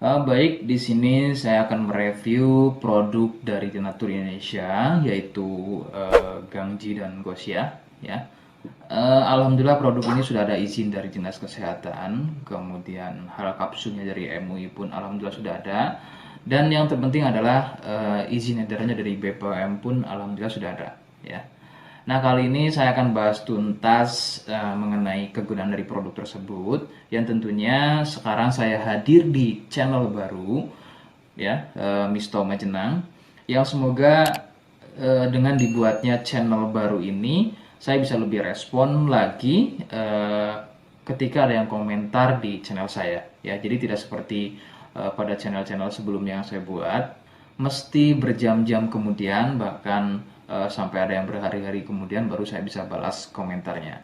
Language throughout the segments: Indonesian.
Baik, di sini saya akan mereview produk dari Denatur Indonesia, yaitu Gangji dan Gosia. Ya, Alhamdulillah produk ini sudah ada izin dari Dinas Kesehatan, kemudian hal kapsulnya dari MUI pun Alhamdulillah sudah ada, dan yang terpenting adalah izin edarnya dari BPOM pun Alhamdulillah sudah ada. Ya. Nah, kali ini saya akan bahas tuntas mengenai kegunaan dari produk tersebut yang tentunya sekarang saya hadir di channel baru ya, Misto Majenang, yang semoga dengan dibuatnya channel baru ini saya bisa lebih respon lagi ketika ada yang komentar di channel saya ya. Jadi tidak seperti pada channel-channel sebelumnya yang saya buat mesti berjam-jam kemudian, bahkan sampai ada yang berhari-hari kemudian baru saya bisa balas komentarnya.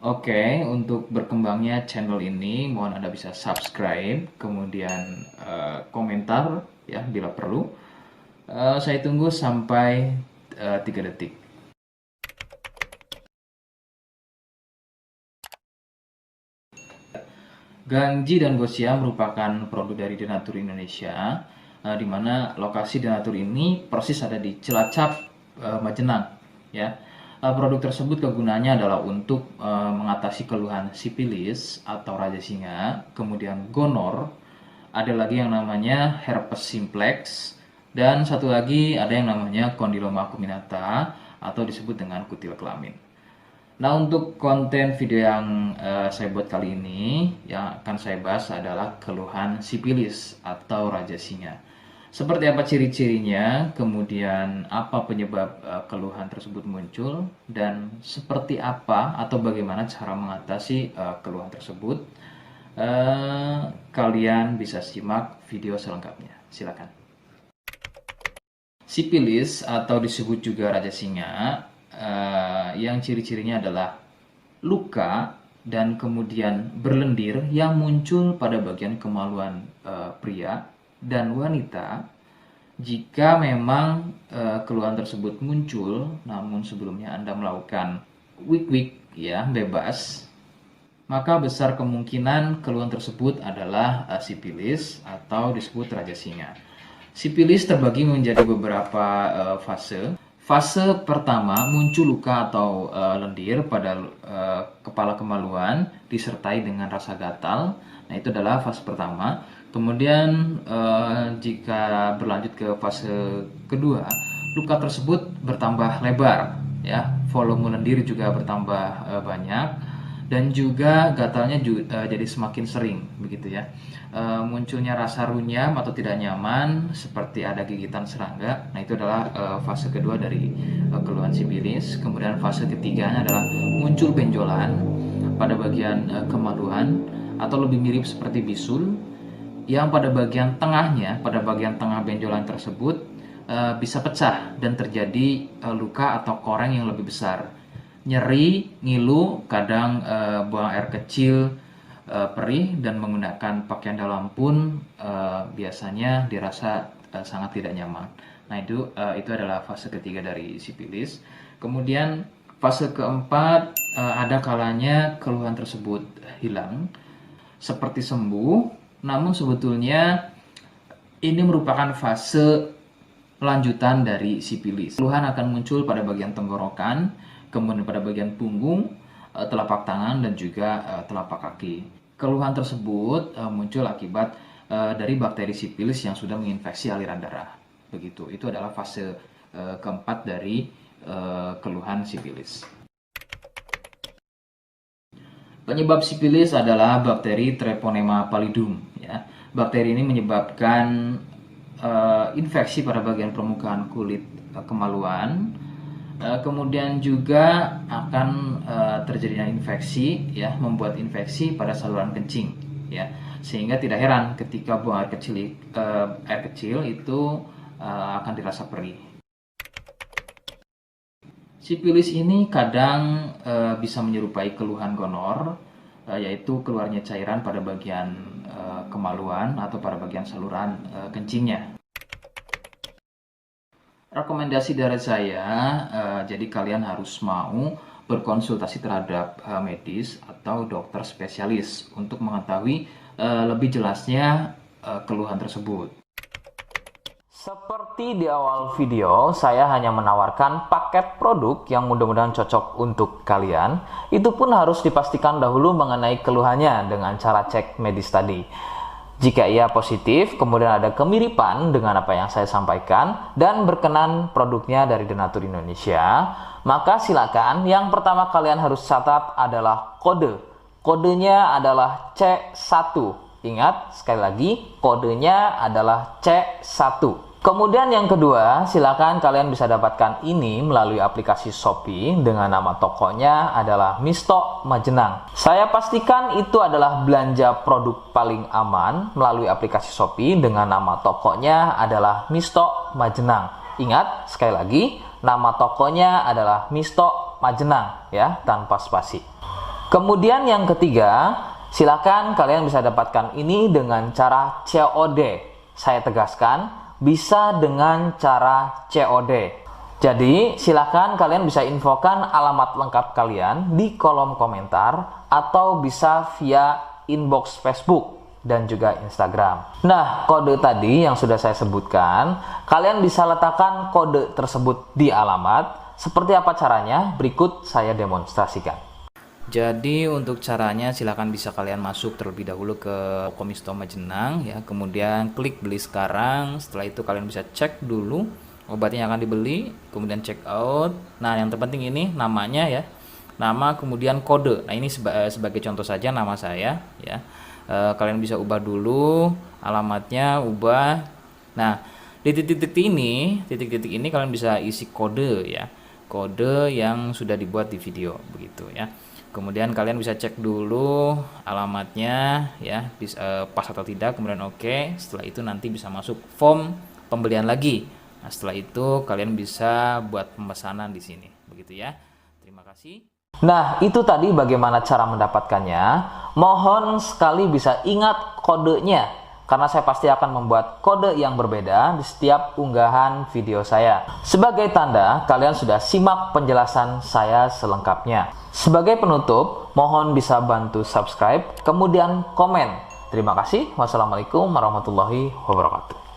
Oke, untuk berkembangnya channel ini mohon Anda bisa subscribe, kemudian komentar ya bila perlu. Saya tunggu sampai 3 detik. Gangji dan Gosia merupakan produk dari Denatur Indonesia, di mana lokasi Denatur ini persis ada di Cilacap, Majenang. Ya, produk tersebut kegunaannya adalah untuk mengatasi keluhan sipilis atau raja singa, kemudian gonor, ada lagi yang namanya herpes simplex, dan satu lagi ada yang namanya kondiloma acuminata atau disebut dengan kutil kelamin. Nah, untuk konten video yang saya buat kali ini, yang akan saya bahas adalah keluhan sipilis atau raja singa. Seperti apa ciri-cirinya, kemudian apa penyebab keluhan tersebut muncul, dan seperti apa atau bagaimana cara mengatasi keluhan tersebut. Kalian bisa simak video selengkapnya. Silakan. Sipilis atau disebut juga raja singa, yang ciri-cirinya adalah luka dan kemudian berlendir yang muncul pada bagian kemaluan pria dan wanita jika memang keluhan tersebut muncul namun sebelumnya Anda melakukan wik-wik ya bebas, maka besar kemungkinan keluhan tersebut adalah sipilis atau disebut raja singa. Sipilis terbagi menjadi beberapa fase. Fase pertama muncul luka atau lendir pada kepala kemaluan disertai dengan rasa gatal. Nah, itu adalah fase pertama. Kemudian jika berlanjut ke fase kedua, luka tersebut bertambah lebar, ya, volume lendir juga bertambah banyak, dan juga gatalnya jadi semakin sering begitu ya. Munculnya rasa runyam atau tidak nyaman seperti ada gigitan serangga. Nah, itu adalah fase kedua dari keluhan sipilis. Kemudian fase ketiganya adalah muncul benjolan pada bagian kemaluan atau lebih mirip seperti bisul, yang pada bagian tengahnya, pada bagian tengah benjolan tersebut bisa pecah dan terjadi luka atau koreng yang lebih besar. Nyeri, ngilu, kadang buang air kecil, perih, dan menggunakan pakaian dalam pun biasanya dirasa sangat tidak nyaman. Nah, itu adalah fase ketiga dari sipilis. Kemudian fase keempat, ada kalanya keluhan tersebut hilang seperti sembuh, namun sebetulnya ini merupakan fase lanjutan dari sipilis. Keluhan akan muncul pada bagian tenggorokan, kemudian pada bagian punggung, telapak tangan, dan juga telapak kaki. Keluhan tersebut muncul akibat dari bakteri sipilis yang sudah menginfeksi aliran darah. Begitu. Itu adalah fase keempat dari keluhan sipilis. Penyebab sipilis adalah bakteri Treponema pallidum. Ya. Bakteri ini menyebabkan infeksi pada bagian permukaan kulit kemaluan. Kemudian juga akan terjadinya infeksi, ya, membuat infeksi pada saluran kencing, ya, sehingga tidak heran ketika buang air kecil itu akan dirasa perih. Sipilis ini kadang bisa menyerupai keluhan gonor, yaitu keluarnya cairan pada bagian kemaluan atau pada bagian saluran kencingnya. Rekomendasi dari saya, jadi kalian harus mau berkonsultasi terhadap medis atau dokter spesialis untuk mengetahui lebih jelasnya keluhan tersebut. Seperti di awal video, saya hanya menawarkan paket produk yang mudah-mudahan cocok untuk kalian. Itu pun harus dipastikan dahulu mengenai keluhannya dengan cara cek medis tadi. Jika ia positif, kemudian ada kemiripan dengan apa yang saya sampaikan dan berkenan produknya dari Denatur Indonesia, maka silakan yang pertama kalian harus catat adalah kode. Kodenya adalah C1. Ingat, sekali lagi, kodenya adalah C1. Kemudian yang kedua, silakan kalian bisa dapatkan ini melalui aplikasi Shopee dengan nama tokonya adalah Misto Majenang. Saya pastikan itu adalah belanja produk paling aman melalui aplikasi Shopee dengan nama tokonya adalah Misto Majenang. Ingat, sekali lagi, nama tokonya adalah Misto Majenang ya, tanpa spasi. Kemudian yang ketiga, silakan kalian bisa dapatkan ini dengan cara COD. Saya tegaskan, bisa dengan cara COD. Jadi, silakan kalian bisa infokan alamat lengkap kalian di kolom komentar atau bisa via inbox Facebook dan juga Instagram. Nah, kode tadi yang sudah saya sebutkan, kalian bisa letakkan kode tersebut di alamat. Seperti apa caranya? Berikut saya demonstrasikan. Jadi untuk caranya silahkan bisa kalian masuk terlebih dahulu ke toko Misto Majenang ya, kemudian klik beli sekarang. Setelah itu kalian bisa cek dulu obatnya yang akan dibeli, kemudian check out. Nah yang terpenting ini namanya ya, nama kemudian kode. Nah ini sebagai contoh saja nama saya ya. Kalian bisa ubah dulu alamatnya, ubah. Nah di titik-titik ini kalian bisa isi kode ya, kode yang sudah dibuat di video begitu ya. Kemudian kalian bisa cek dulu alamatnya ya, pas atau tidak, kemudian oke. Setelah itu nanti bisa masuk form pembelian lagi. Nah, setelah itu kalian bisa buat pemesanan di sini. Begitu ya. Terima kasih. Nah, itu tadi bagaimana cara mendapatkannya. Mohon sekali bisa ingat kodenya, karena saya pasti akan membuat kode yang berbeda di setiap unggahan video saya. Sebagai tanda, kalian sudah simak penjelasan saya selengkapnya. Sebagai penutup, mohon bisa bantu subscribe, kemudian komen. Terima kasih. Wassalamualaikum warahmatullahi wabarakatuh.